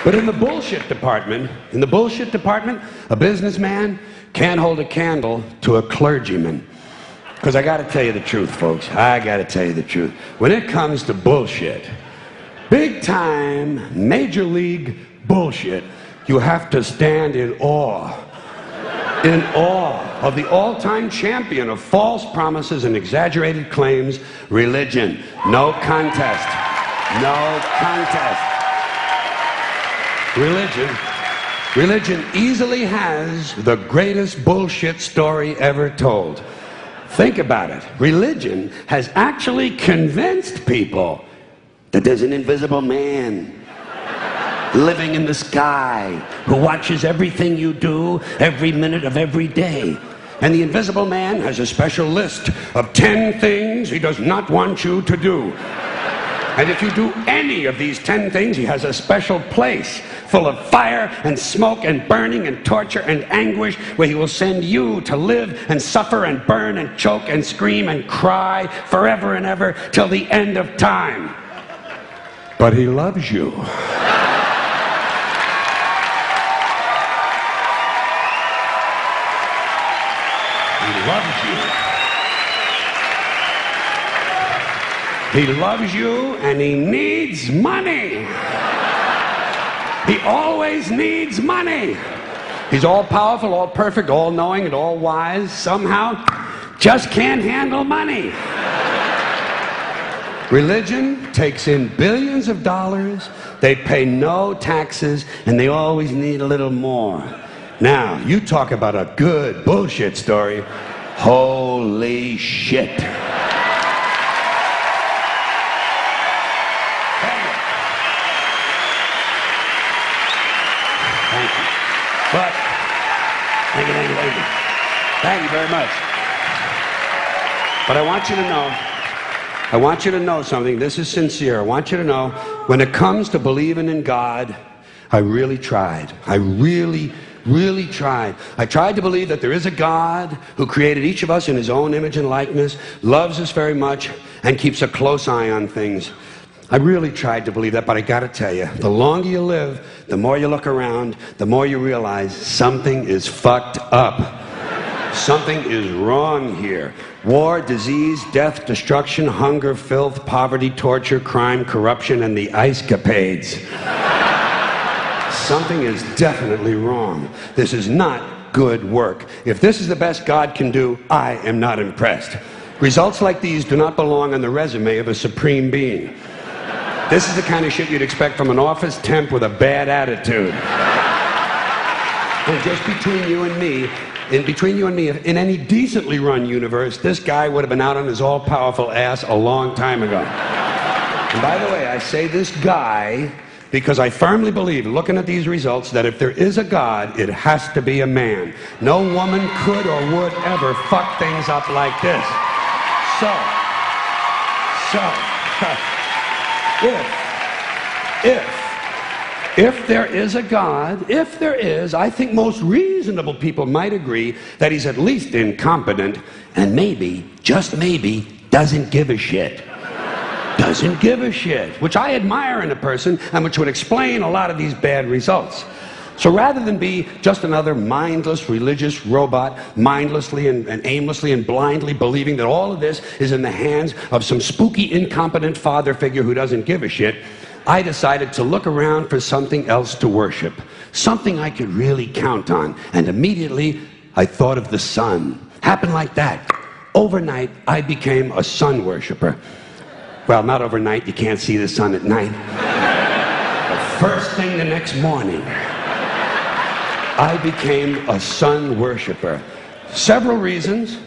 But in the bullshit department, a businessman can't hold a candle to a clergyman. Because I got to tell you the truth, folks. I got to tell you the truth. When it comes to bullshit, big time, major league bullshit, you have to stand in awe of the all-time champion of false promises and exaggerated claims, religion. No contest. No contest. Religion easily has the greatest bullshit story ever told. Think about it. Religion has actually convinced people that there's an invisible man living in the sky who watches everything you do every minute of every day. And the invisible man has a special list of 10 things he does not want you to do. And if you do any of these 10 things, he has a special place full of fire and smoke and burning and torture and anguish where he will send you to live and suffer and burn and choke and scream and cry forever and ever till the end of time. But he loves you. He loves you. He loves you and he needs money. He always needs money. He's all powerful, all perfect, all knowing, and all wise. Somehow, just can't handle money. Religion takes in billions of dollars. They pay no taxes, and they always need a little more. Now, you talk about a good bullshit story. Holy shit. But, thank you very much. But I want you to know something. This is sincere. I want you to know, when it comes to believing in God, I really tried. I really tried. I tried to believe that there is a God who created each of us in his own image and likeness, loves us very much, and keeps a close eye on things. I really tried to believe that, but I gotta tell you, the longer you live, the more you look around, the more you realize something is fucked up. Something is wrong here. War, disease, death, destruction, hunger, filth, poverty, torture, crime, corruption, and the ice-capades. Something is definitely wrong. This is not good work. If this is the best God can do, I am not impressed. Results like these do not belong on the resume of a supreme being. This is the kind of shit you'd expect from an office temp with a bad attitude. And just between you and me, in any decently run universe, this guy would have been out on his all-powerful ass a long time ago. And by the way, I say this guy because I firmly believe, looking at these results, that if there is a God, it has to be a man. No woman could or would ever fuck things up like this. If there is a God, if there is, I think most reasonable people might agree that he's at least incompetent and maybe, just maybe, doesn't give a shit. Doesn't give a shit, which I admire in a person and which would explain a lot of these bad results. So rather than be just another mindless religious robot, mindlessly and aimlessly and blindly believing that all of this is in the hands of some spooky, incompetent father figure who doesn't give a shit, I decided to look around for something else to worship, something I could really count on. And immediately, I thought of the sun. Happened like that. Overnight, I became a sun worshiper. Well, not overnight, you can't see the sun at night. But first thing the next morning, I became a sun worshiper. Several reasons.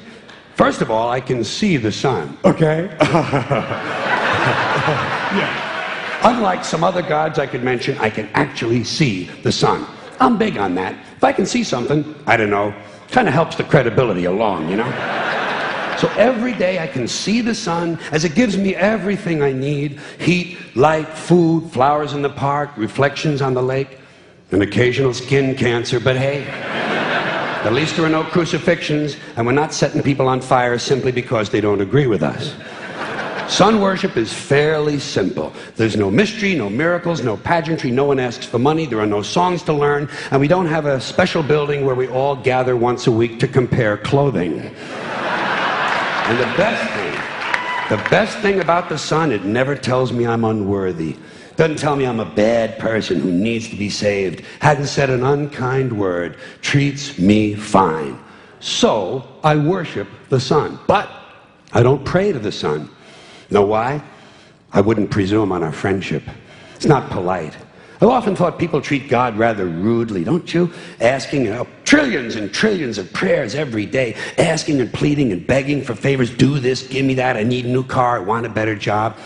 First of all, I can see the sun, okay? Yeah. Unlike some other gods I could mention, I can actually see the sun. I'm big on that. If I can see something, I don't know, kind of helps the credibility along, you know? So every day I can see the sun as it gives me everything I need: heat, light, food, flowers in the park, reflections on the lake, an occasional skin cancer, but hey, at least there are no crucifixions, and we're not setting people on fire simply because they don't agree with us. Sun worship is fairly simple. There's no mystery, no miracles, no pageantry, no one asks for money, there are no songs to learn, and we don't have a special building where we all gather once a week to compare clothing. And the best thing about the sun, it never tells me I'm unworthy. Doesn't tell me I'm a bad person who needs to be saved. Hadn't said an unkind word. Treats me fine. So I worship the sun. But I don't pray to the sun. Know why? I wouldn't presume on our friendship. It's not polite. I've often thought people treat God rather rudely, don't you? Asking trillions and trillions of prayers every day, asking and pleading and begging for favors. Do this, give me that, I need a new car, I want a better job.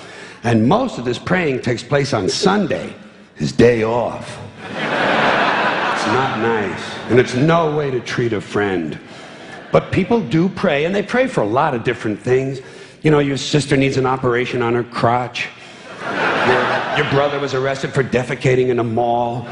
And most of this praying takes place on Sunday, his day off. It's not nice, and it's no way to treat a friend. But people do pray, and they pray for a lot of different things. You know, your sister needs an operation on her crotch. Your brother was arrested for defecating in a mall.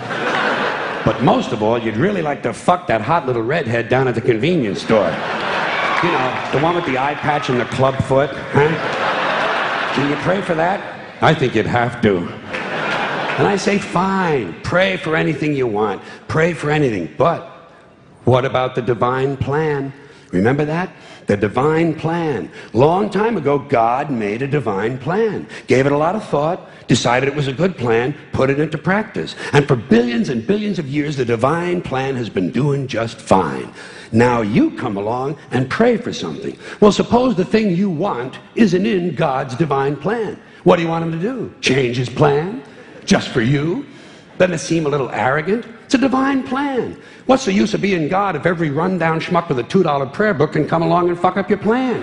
But most of all, you'd really like to fuck that hot little redhead down at the convenience store. You know, the one with the eye patch and the club foot, huh? Can you pray for that? I think you'd have to. And I say, fine, pray for anything you want. Pray for anything. But what about the divine plan? Remember that? The divine plan. Long time ago, God made a divine plan. Gave it a lot of thought, decided it was a good plan, put it into practice. And for billions and billions of years, the divine plan has been doing just fine. Now you come along and pray for something. Well, suppose the thing you want isn't in God's divine plan. What do you want him to do? Change his plan? Just for you? Doesn't it seem a little arrogant? It's a divine plan. What's the use of being God if every rundown schmuck with a $2 prayer book can come along and fuck up your plan?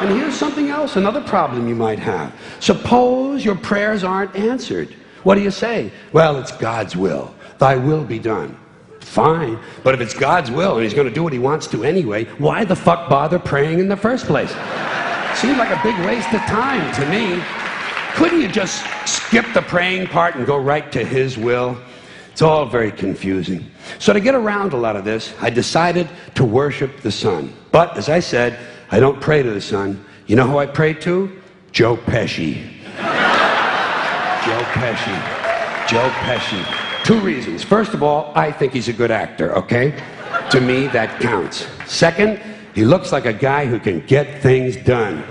And here's something else, another problem you might have. Suppose your prayers aren't answered. What do you say? Well, it's God's will. Thy will be done. Fine, but if it's God's will and he's going to do what he wants to anyway, why the fuck bother praying in the first place? Seems like a big waste of time to me. Couldn't you just skip the praying part and go right to his will? It's all very confusing. So to get around a lot of this, I decided to worship the sun. But as I said, I don't pray to the sun. You know who I pray to? Joe Pesci. Joe Pesci. Joe Pesci. Two reasons. First of all, I think he's a good actor, okay? To me, that counts. Second, he looks like a guy who can get things done.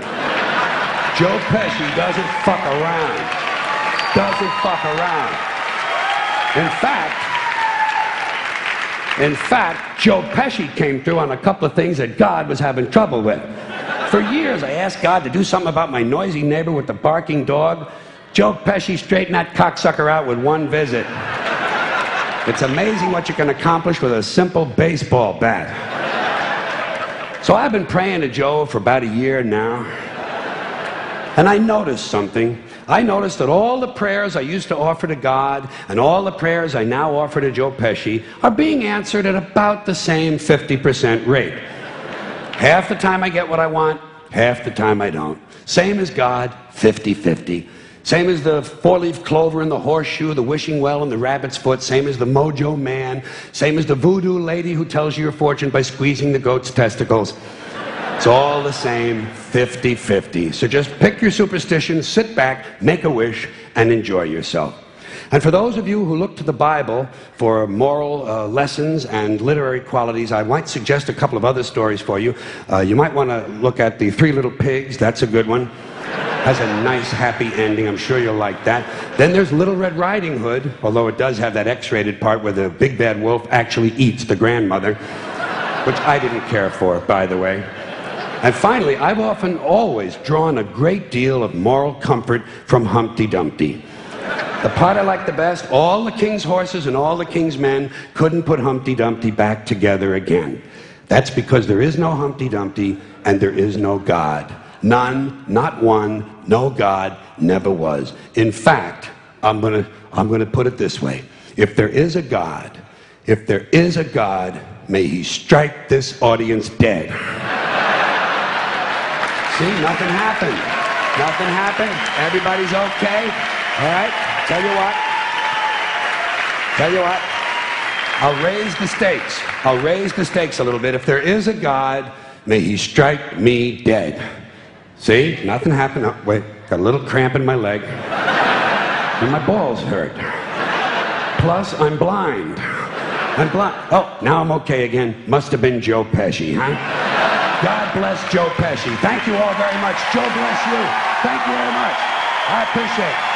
Joe Pesci doesn't fuck around. Doesn't fuck around. In fact, Joe Pesci came through on a couple of things that God was having trouble with. For years, I asked God to do something about my noisy neighbor with the barking dog. Joe Pesci straightened that cocksucker out with one visit. It's amazing what you can accomplish with a simple baseball bat. So I've been praying to Joe for about a year now. And I noticed something. I noticed that all the prayers I used to offer to God and all the prayers I now offer to Joe Pesci are being answered at about the same 50% rate. Half the time I get what I want, half the time I don't. Same as God, 50-50. Same as the four-leaf clover and the horseshoe, the wishing well and the rabbit's foot. Same as the mojo man. Same as the voodoo lady who tells you your fortune by squeezing the goat's testicles. It's all the same, 50-50. So just pick your superstition, sit back, make a wish, and enjoy yourself. And for those of you who look to the Bible for moral lessons and literary qualities, I might suggest a couple of other stories for you. You might want to look at The Three Little Pigs. That's a good one. Has a nice, happy ending. I'm sure you'll like that. Then there's Little Red Riding Hood, although it does have that X-rated part where the big bad wolf actually eats the grandmother, which I didn't care for, by the way. And finally, I've often always drawn a great deal of moral comfort from Humpty Dumpty. The part I like the best, all the king's horses and all the king's men couldn't put Humpty Dumpty back together again. That's because there is no Humpty Dumpty and there is no God. None, not one, no God, never was. In fact, I'm gonna put it this way. If there is a God, may he strike this audience dead. See, nothing happened. Nothing happened. Everybody's okay. All right? Tell you what. I'll raise the stakes. I'll raise the stakes a little bit. If there is a God, may he strike me dead. See? Nothing happened. Oh, wait, got a little cramp in my leg. And my balls hurt. Plus, I'm blind. I'm blind. Oh, now I'm okay again. Must have been Joe Pesci, huh? God bless Joe Pesci. Thank you all very much. Joe bless you. Thank you very much. I appreciate it.